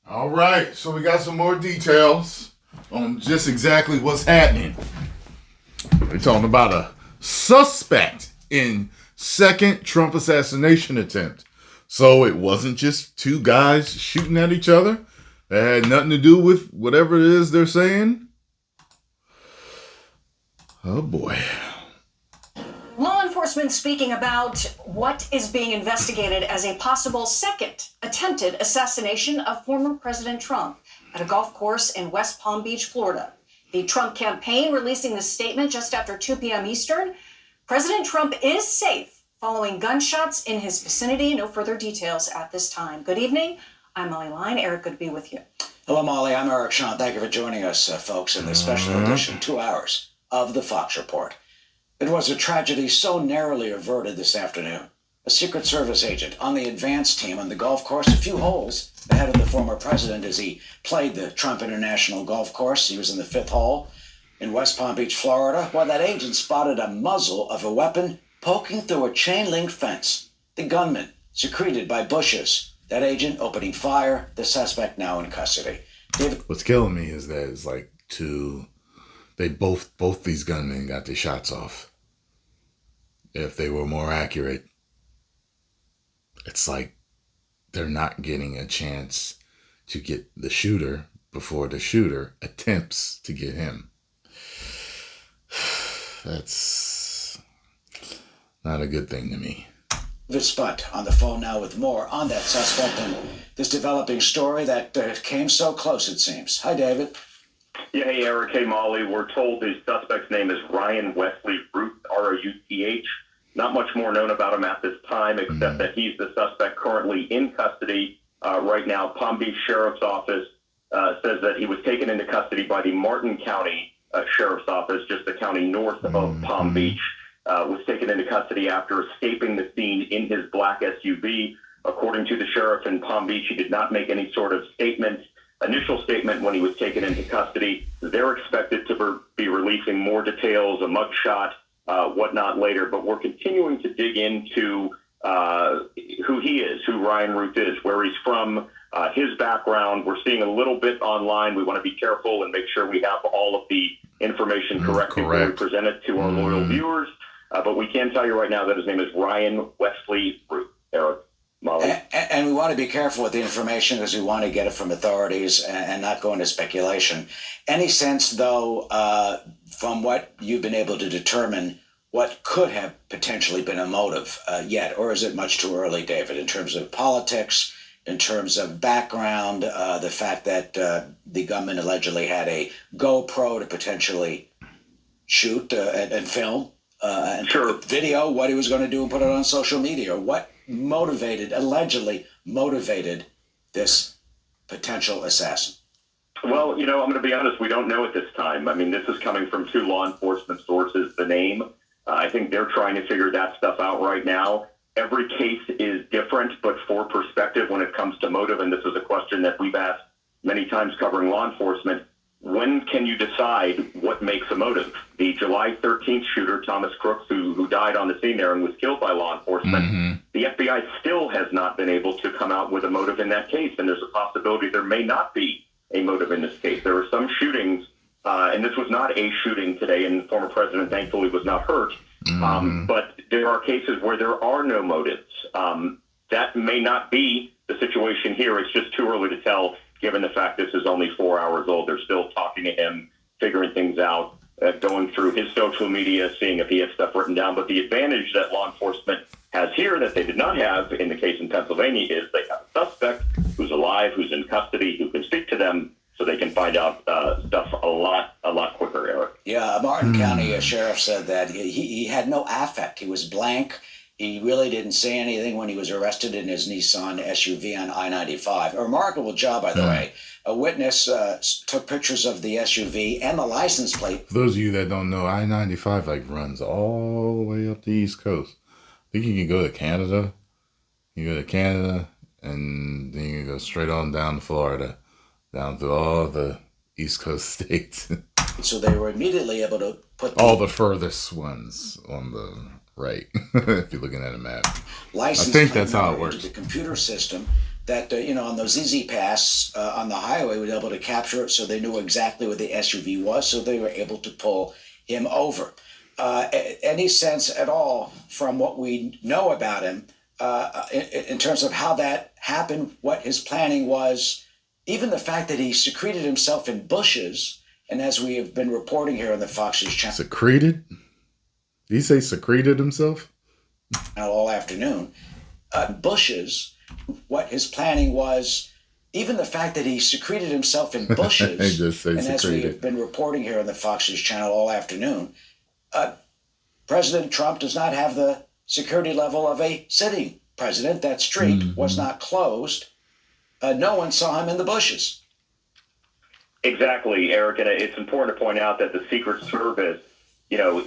All right, so we got some more details on just exactly what's happening. We're talking about a suspect in second Trump assassination attempt. So it wasn't just two guys shooting at each other. That had nothing to do with whatever it is they're saying. Oh boy. Law enforcement speaking about what is being investigated as a possible second attempted assassination of former President Trump at a golf course in West Palm Beach, Florida. The Trump campaign releasing this statement just after 2 p.m. Eastern. President Trump is safe following gunshots in his vicinity. No further details at this time. Good evening. I'm Molly Line. Eric, good to be with you. Hello, Molly. I'm Eric Sean. Thank you for joining us, folks, in this special edition, 2 hours of the Fox Report. It was a tragedy so narrowly averted this afternoon. A Secret Service agent on the advance team on the golf course, a few holes ahead of the former president as he played the Trump International Golf Course. He was in the 5th hole in West Palm Beach, Florida, while that agent spotted a muzzle of a weapon poking through a chain-link fence. The gunman secreted by bushes. That agent opening fire, the suspect now in custody. David. What's killing me is that it's like both these gunmen got their shots off. If they were more accurate, it's like they're not getting a chance to get the shooter before the shooter attempts to get him. That's not a good thing to me. David Spunt on the phone now with more on that suspect and this developing story that came so close, it seems. Hi, David. Yeah, hey, Eric. Hey, Molly. We're told the suspect's name is Ryan Wesley Ruth, Routh. Not much more known about him at this time, except that he's the suspect currently in custody right now. Palm Beach Sheriff's Office says that he was taken into custody by the Martin County Sheriff's Office, just the county north of Palm Beach. Was taken into custody after escaping the scene in his black SUV. According to the sheriff in Palm Beach, he did not make any sort of initial statement when he was taken into custody. They're expected to be releasing more details, a mugshot, whatnot later, but we're continuing to dig into who he is, who Ryan Ruth is, where he's from, his background. We're seeing a little bit online. We want to be careful and make sure we have all of the information correct before we present it to our loyal viewers. But we can tell you right now that his name is Ryan Wesley Ruth. Eric, Molly. And we want to be careful with the information because we want to get it from authorities and not go into speculation. Any sense, though, from what you've been able to determine, what could have potentially been a motive yet? Or is it much too early, David, in terms of politics, in terms of background, the fact that the gunman allegedly had a GoPro to potentially shoot and film and video what he was going to do and put it on social media? What allegedly motivated this potential assassin? Well, I'm going to be honest, we don't know at this time. I mean, this is coming from 2 law enforcement sources, the name. I think they're trying to figure that stuff out right now. Every case is different, but for perspective when it comes to motive, and this is a question that we've asked many times covering law enforcement, when can you decide what makes a motive? The July 13th shooter, Thomas Crooks, who died on the scene there and was killed by law enforcement, the FBI still has not been able to come out with a motive in that case, and there's a possibility there may not be a motive in this case. There were some shootings, and this was not a shooting today, and the former president thankfully was not hurt, but there are cases where there are no motives. That may not be the situation here. It's just too early to tell, given the fact this is only 4 hours old. They're still talking to him, figuring things out, going through his social media, seeing if he has stuff written down. But the advantage that law enforcement has here that they did not have in the case in Pennsylvania is they have a suspect who's alive, who's in custody, who can speak to them so they can find out stuff a lot quicker, Eric. Yeah, Martin County sheriff said that he had no affect. He was blank. He really didn't say anything when he was arrested in his Nissan SUV on I-95. A remarkable job, by the way. A witness took pictures of the SUV and the license plate. For those of you that don't know, I-95 runs all the way up the East Coast. I think you can go to Canada. You go to Canada, and then you can go straight on down to Florida, down through all the East Coast states. So they were immediately able to put all the furthest ones on the right, if you're looking at a map. License I think that's how it works. The computer system that, on those easy pass on the highway, we were able to capture it, so they knew exactly where the SUV was, so they were able to pull him over. Any sense at all from what we know about him in terms of how that happened, what his planning was, even the fact that he secreted himself in bushes, and as we have been reporting here on the Fox News channel. Secreted? Did he say secreted himself? All afternoon. Bushes, what his planning was, even the fact that he secreted himself in bushes, just say and secreted. as we have been reporting here on the Fox News channel all afternoon, President Trump does not have the security level of a sitting president. That street was not closed. No one saw him in the bushes. Exactly, Eric, and it's important to point out that the Secret Service,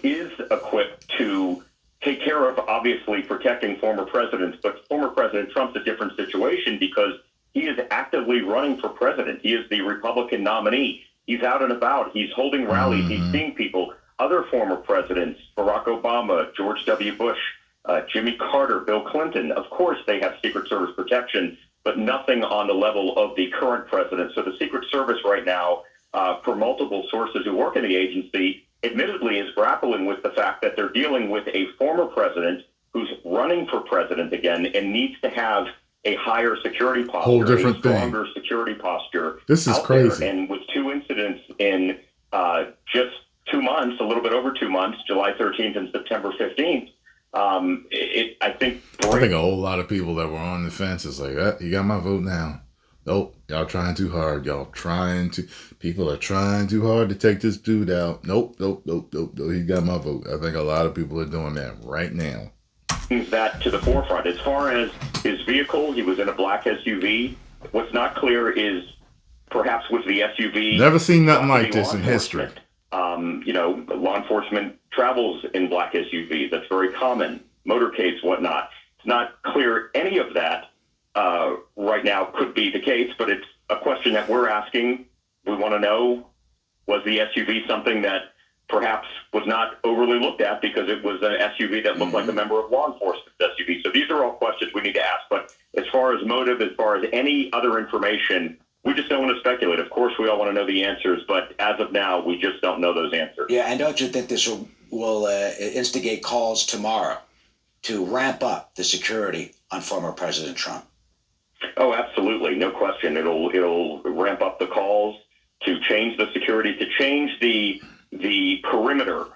is equipped to take care of, obviously, protecting former presidents, but former President Trump's a different situation because he is actively running for president. He is the Republican nominee. He's out and about. He's holding rallies. He's seeing people. Other former presidents, Barack Obama, George W. Bush, Jimmy Carter, Bill Clinton, of course they have Secret Service protection, but nothing on the level of the current president. So the Secret Service right now, for multiple sources who work in the agency, admittedly is grappling with the fact that they're dealing with a former president who's running for president again and needs to have a higher security posture, Whole different a stronger security posture. This is crazy. There. And with two incidents in just 2 months, a little bit over 2 months, July 13th and September 15th, I think a whole lot of people that were on the fence is like, you got my vote now. Nope, y'all trying too hard. People are trying too hard to take this dude out. Nope. He got my vote. I think a lot of people are doing that right now. That to the forefront. As far as his vehicle, he was in a black SUV. What's not clear is perhaps was the SUV... Never seen nothing like this in history. Law enforcement travels in black SUVs. That's very common. Motorcades, whatnot. It's not clear any of that right now could be the case, but it's a question that we're asking. We want to know, was the SUV something that perhaps was not overly looked at because it was an SUV that looked like a member of law enforcement SUV? So these are all questions we need to ask. But as far as motive, as far as any other information, we just don't want to speculate. Of course, we all want to know the answers, but as of now, we just don't know those answers. Yeah, and don't you think this will instigate calls tomorrow to ramp up the security on former President Trump? Oh, absolutely. No question. It'll ramp up the calls to change the security, to change the perimeter,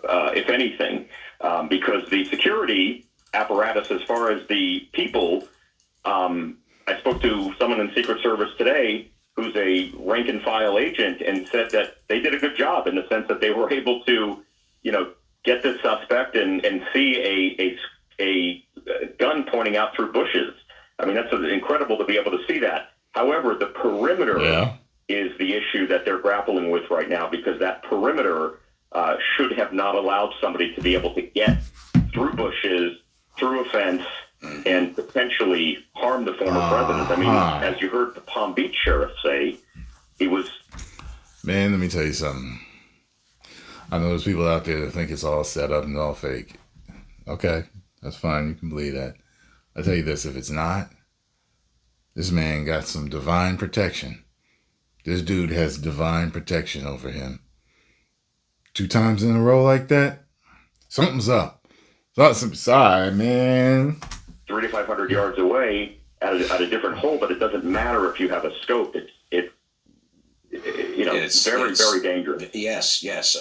if anything, because the security apparatus, as far as the people, I spoke to someone in Secret Service today who's a rank and file agent and said that they did a good job in the sense that they were able to, get this suspect and see a gun pointing out through bushes. I mean, that's incredible to be able to see that. However, the perimeter is the issue that they're grappling with right now, because that perimeter should have not allowed somebody to be able to get through bushes, through a fence, and potentially harm the former president. I mean, as you heard the Palm Beach sheriff say, he was... Man, let me tell you something. I know there's people out there that think it's all set up and all fake. Okay, that's fine. You can believe that. I tell you this, if it's not, this man got some divine protection. This dude has divine protection over him. 2 times in a row like that, something's up. Something's side, man. 300 to 500 yards away at a different hole, but it doesn't matter if you have a scope. It's very dangerous. Yes.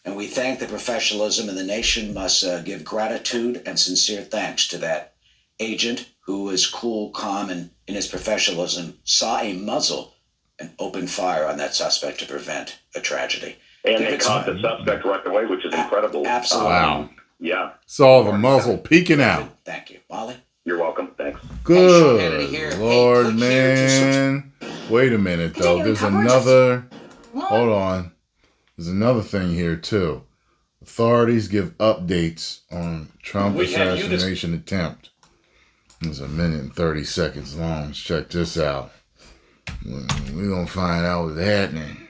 And we thank the professionalism, and the nation must give gratitude and sincere thanks to that agent who is cool, calm, and in his professionalism saw a muzzle and opened fire on that suspect to prevent a tragedy. And they caught the suspect right away, which is incredible. Absolutely. Wow. Yeah. Saw the muzzle peeking out. Thank you. Molly? You're welcome. Thanks. Good Lord, man. Wait a minute, though. There's another... Hold on. There's another thing here, too. Authorities give updates on Trump assassination attempt. It's 1 minute and 30 seconds long. Let's check this out. We're going to find out what's happening.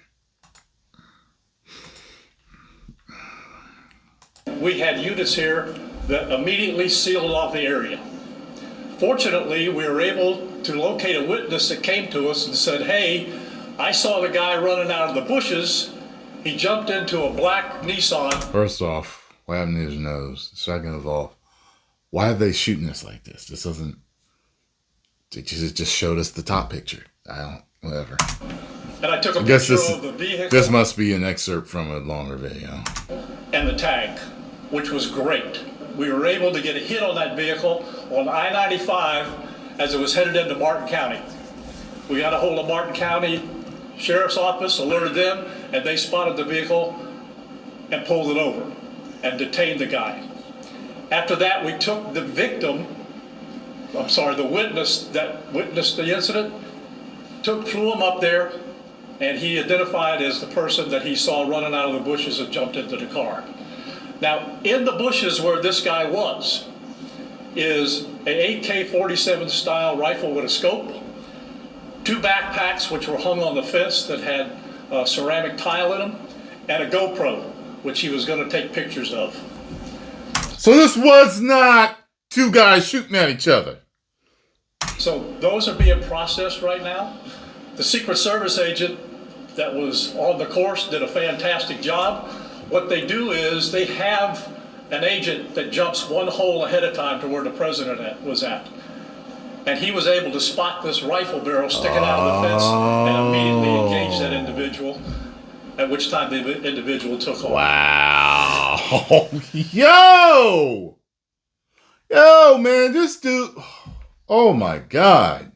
We had units here that immediately sealed off the area. Fortunately, we were able to locate a witness that came to us and said, hey, I saw the guy running out of the bushes. He jumped into a black Nissan. First off, what happened to his nose? Second of all, why are they shooting us like this? This doesn't... It just showed us the top picture. Whatever. And I took a picture of the vehicle. This must be an excerpt from a longer video. And the tag, which was great. We were able to get a hit on that vehicle on I-95 as it was headed into Martin County. We got a hold of Martin County Sheriff's Office, alerted them, and they spotted the vehicle and pulled it over and detained the guy. After that, we took the the witness that witnessed the incident, flew him up there, and he identified as the person that he saw running out of the bushes and jumped into the car. Now, in the bushes where this guy was is an AK-47 style rifle with a scope, 2 backpacks which were hung on the fence that had ceramic tile in them, and a GoPro, which he was going to take pictures of. So this was not 2 guys shooting at each other. So those are being processed right now. The Secret Service agent that was on the course did a fantastic job. What they do is they have an agent that jumps one hole ahead of time to where the president was at. And he was able to spot this rifle barrel sticking out of the fence and immediately engage that individual, at which time the individual took off. Wow. Yo, man, this dude. Oh, my God.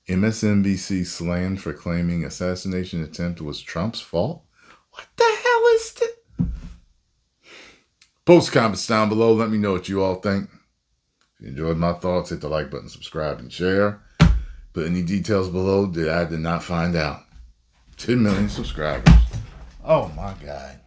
MSNBC slammed for claiming assassination attempt was Trump's fault? What the hell is this? Post comments down below. Let me know what you all think. If you enjoyed my thoughts, hit the like button, subscribe, and share. Put any details below that I did not find out. 10 million subscribers. Oh, my God.